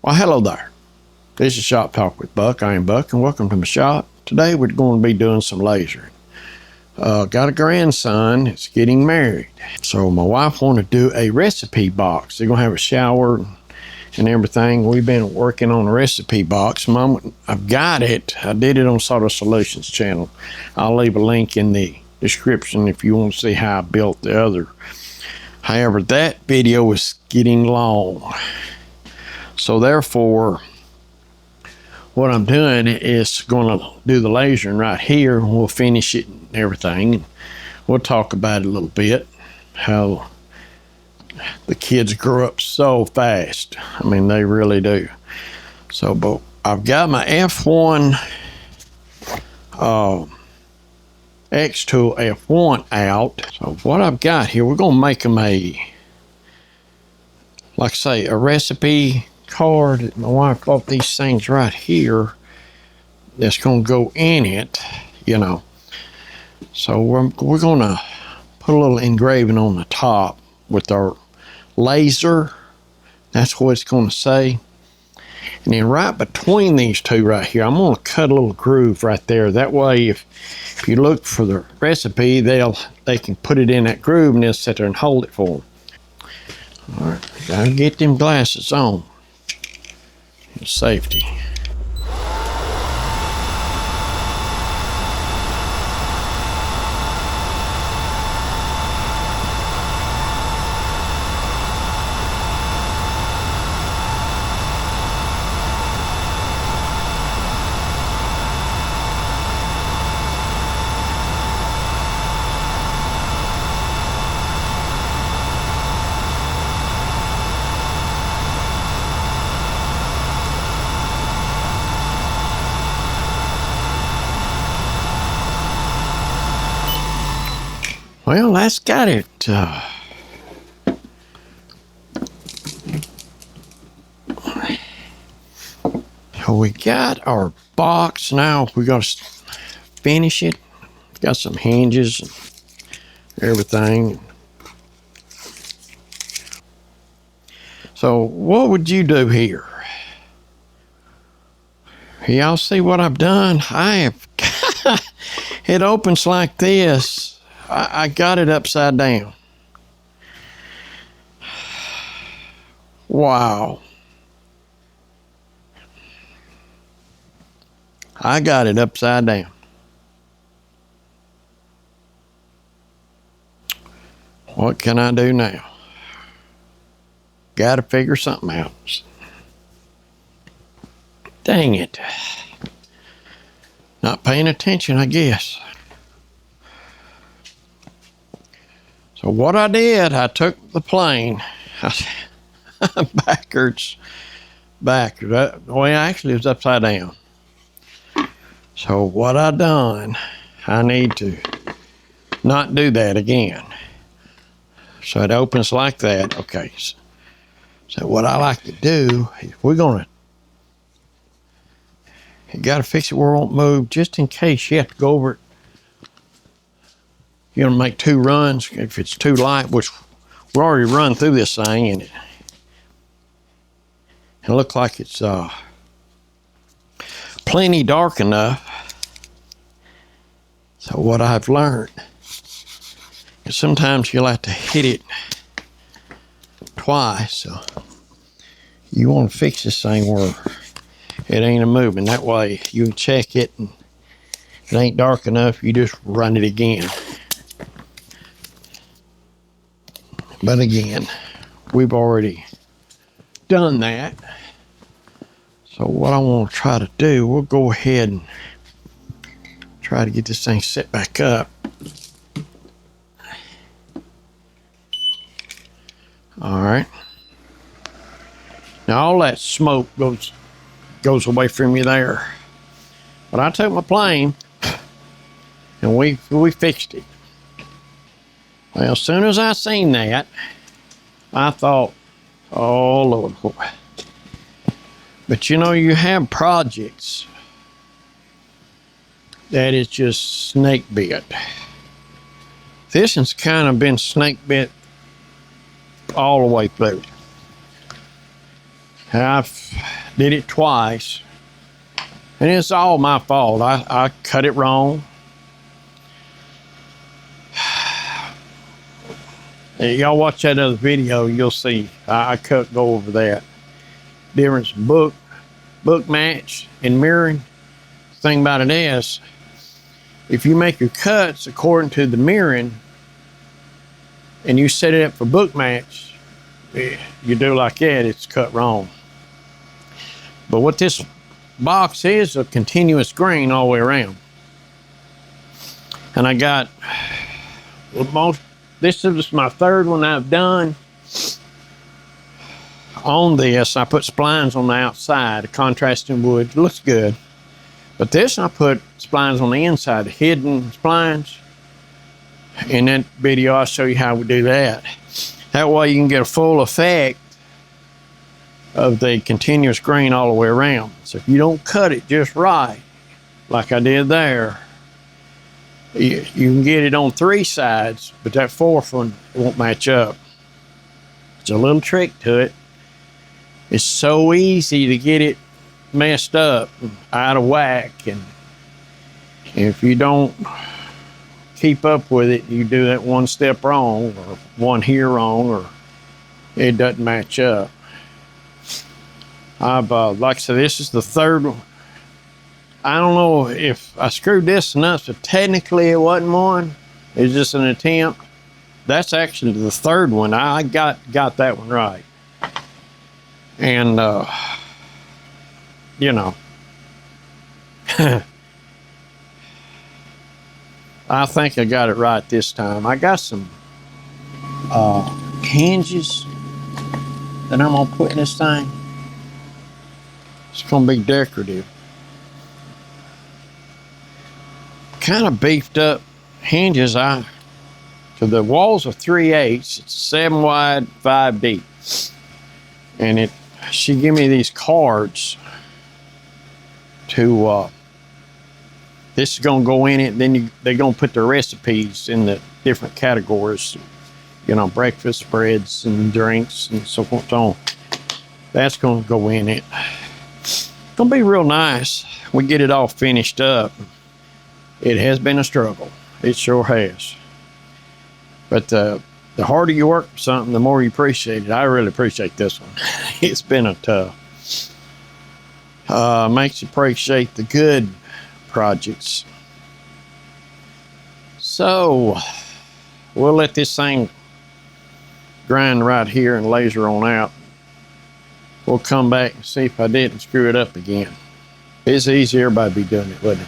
Well, hello there. This is Shop Talk with Buck. I am Buck, and welcome to my shop. Today we're going to be doing some lasering. Got a grandson that's getting married, so my wife wanted to do a recipe box. They're going to have a shower and everything. We've been working on a recipe box. Mom, I've got it. I did it on Soda Solutions channel. I'll leave a link in the description if you want to see how I built the other. However, that video is getting long. So therefore, what I'm doing is going to do the lasering right here. We'll finish it and everything. We'll talk about it a little bit, how the kids grow up so fast. I mean, they really do. So, but I've got my F1 X-Tool F1 out. So what I've got here, we're going to make them like I say, a recipe card. My wife bought these things right here that's going to go in it, you know. So we're going to put a little engraving on the top with our laser. That's what it's going to say. And then right between these two right here, I'm going to cut a little groove right there. That way, if you look for the recipe, they can put it in that groove and they'll sit there and hold it for them. All right, gotta get them glasses on. Safety. Well, that's got it. So we got our box. Now we got to finish it. Got some hinges and everything. So what would you do here? Y'all see what I've done? I have it opens like this. I got it upside down. Wow. I got it upside down. What can I do now? Got to figure something out. Dang it. Not paying attention, I guess. So what I did, I took the plane backwards. Well, actually it was upside down. So what I done, I need to not do that again. So it opens like that. Okay. So what I like to do is you gotta fix it where it won't move, just in case you have to go over it. You're gonna make two runs if it's too light, which we already run through this thing, and it looks like it's plenty dark enough. So what I've learned is sometimes you'll have to hit it twice. So you want to fix this thing where it ain't a moving. That way you can check it, and if it ain't dark enough, you just run it again. But again, we've already done that. So what I want to try to do, we'll go ahead and try to get this thing set back up. All right. Now all that smoke goes away from you there. But I took my plane and we fixed it. Well, as soon as I seen that, I thought, oh Lord. But you know, you have projects that is just snake bit. This has kind of been snake bit all the way through. I've did it twice, and it's all my fault. I cut it wrong. Y'all watch that other video, you'll see I go over that difference book match and mirroring. The thing about it is, if you make your cuts according to the mirroring and you set it up for book match, you do like that, it's cut wrong. But what this box is, a continuous grain all the way around. And I got this is my third one I've done. On this, I put splines on the outside, contrasting wood. It looks good. But this, I put splines on the inside, hidden splines. In that video, I'll show you how we do that. That way you can get a full effect of the continuous grain all the way around. So if you don't cut it just right, like I did there, you can get it on 3 sides, but that 4th one won't match up. It's a little trick to it. It's so easy to get it messed up, out of whack, and if you don't keep up with it, you do that one step wrong, or one here wrong, or it doesn't match up. Like I said, this is the third one. I don't know if I screwed this enough, so technically it wasn't one. It was just an attempt. That's actually the third one. I got that one right. And, you know, I think I got it right this time. I got some hinges that I'm gonna put in this thing. It's gonna be decorative. Kind of beefed up hinges. So the walls are 3/8. It's 7 wide, 5 deep. And she gave me these cards to, this is gonna go in it, and then they're gonna put the recipes in the different categories. You know, breakfast spreads and drinks and so forth and so on. That's gonna go in it. It's gonna be real nice. We get it all finished up. It has been a struggle. It sure has. But the harder you work for something, the more you appreciate it. I really appreciate this one. It's been a tough. Makes you appreciate the good projects. So we'll let this thing grind right here and laser on out. We'll come back and see if I didn't screw it up again. It's easy, everybody be doing it, wouldn't it?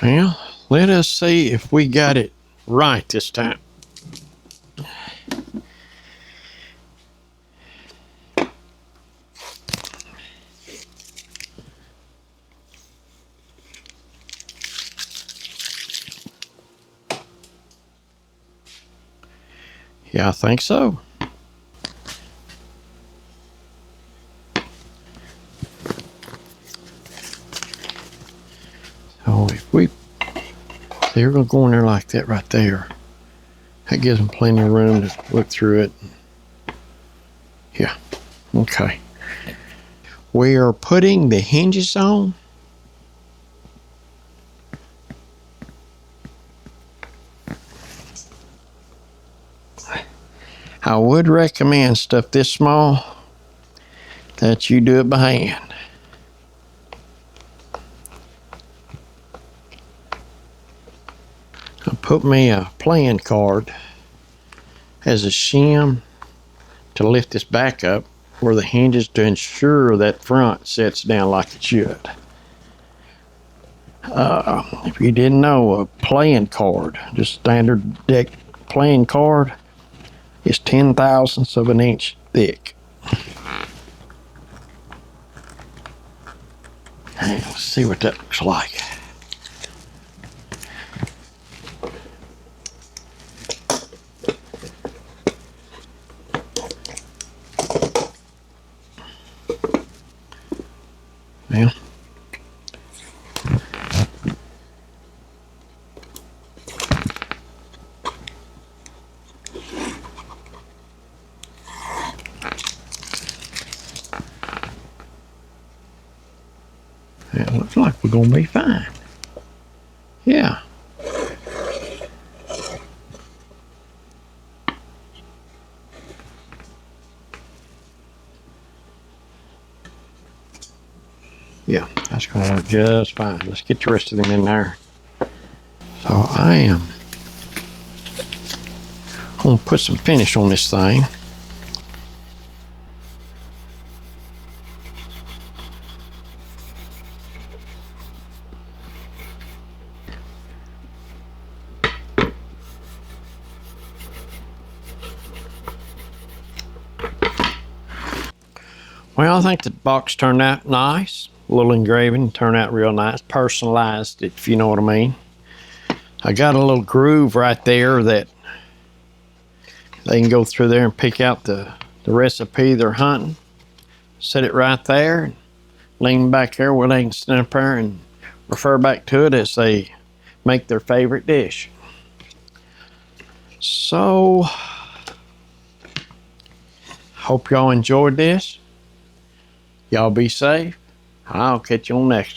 Well, let us see if we got it right this time. Yeah, I think so. So if they're going to go in there like that right there, that gives them plenty of room to look through it. Yeah, okay. We are putting the hinges on. I would recommend stuff this small that you do it by hand. I put me a playing card as a shim to lift this back up where the hinges to ensure that front sets down like it should. If you didn't know, a playing card, just standard deck playing card, is 0.010 of an inch thick. Hey, let's see what that looks like. Well, it looks like we're gonna be fine. Yeah. Yeah, that's gonna work just fine. Let's get the rest of them in there. So I am gonna put some finish on this thing. Well, I think the box turned out nice. A little engraving turned out real nice. Personalized, if you know what I mean. I got a little groove right there that they can go through there and pick out the recipe they're hunting. Set it right there, lean back there where they can stand up there and refer back to it as they make their favorite dish. So, hope y'all enjoyed this. Y'all be safe. I'll catch you on next.